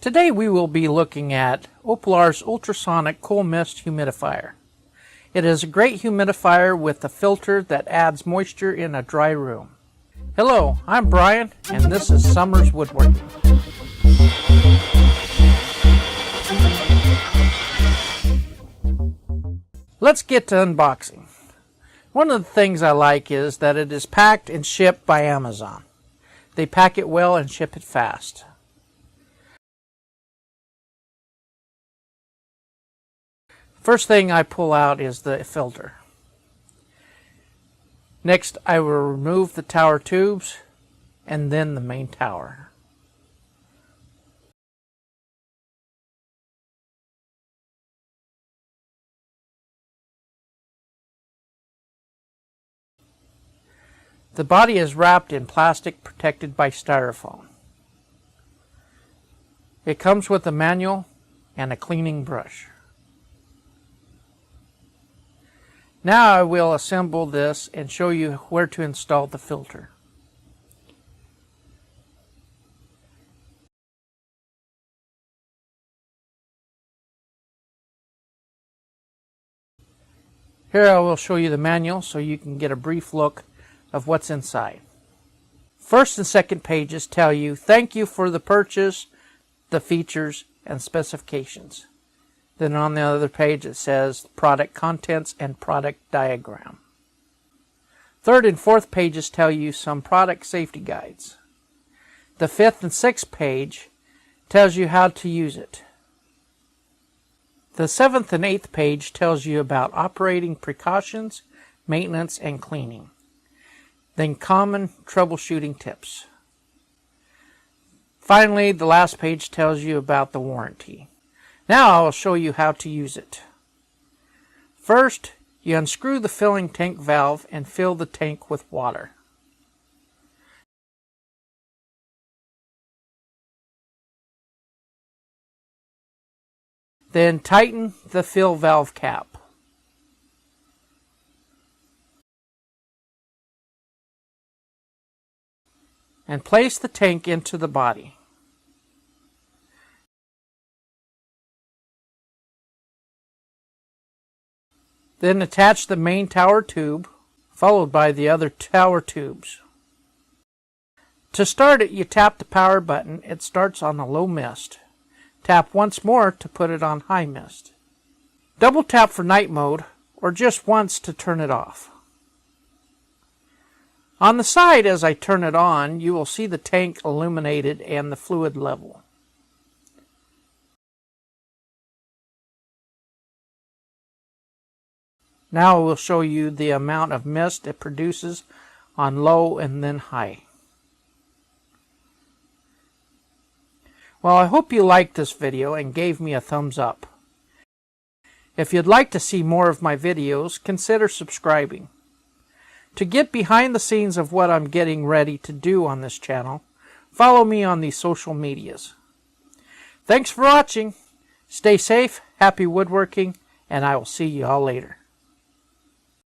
Today we will be looking at OPOLAR's Ultrasonic Cool Mist Humidifier. It is a great humidifier with a filter that adds moisture in a dry room. Hello, I'm Brian and this is Summer's Woodworking. Let's get to unboxing. One of the things I like is that it is packed and shipped by Amazon. They pack it well and ship it fast. First thing I pull out is the filter. Next, I will remove the tower tubes and then the main tower. The body is wrapped in plastic protected by styrofoam. It comes with a manual and a cleaning brush. Now I will assemble this and show you where to install the filter. Here I will show you the manual so you can get a brief look of what's inside. First and second pages tell you thank you for the purchase, the features, and specifications. Then on the other page it says product contents and product diagram. Third and fourth pages tell you some product safety guides. The fifth and sixth page tells you how to use it. The seventh and eighth page tells you about operating precautions, maintenance, and cleaning. Then common troubleshooting tips. Finally, the last page tells you about the warranty. Now I will show you how to use it. First, you unscrew the filling tank valve and fill the tank with water. Then tighten the fill valve cap. And place the tank into the body. Then attach the main tower tube, followed by the other tower tubes. To start it, you tap the power button. It starts on a low mist. Tap once more to put it on high mist. Double tap for night mode, or just once to turn it off. On the side, as I turn it on, you will see the tank illuminated and the fluid level. Now I will show you the amount of mist it produces on low and then high. Well, I hope you liked this video and gave me a thumbs up. If you'd like to see more of my videos, consider subscribing. To get behind the scenes of what I'm getting ready to do on this channel, follow me on these social medias. Thanks for watching. Stay safe, happy woodworking, and I will see you all later.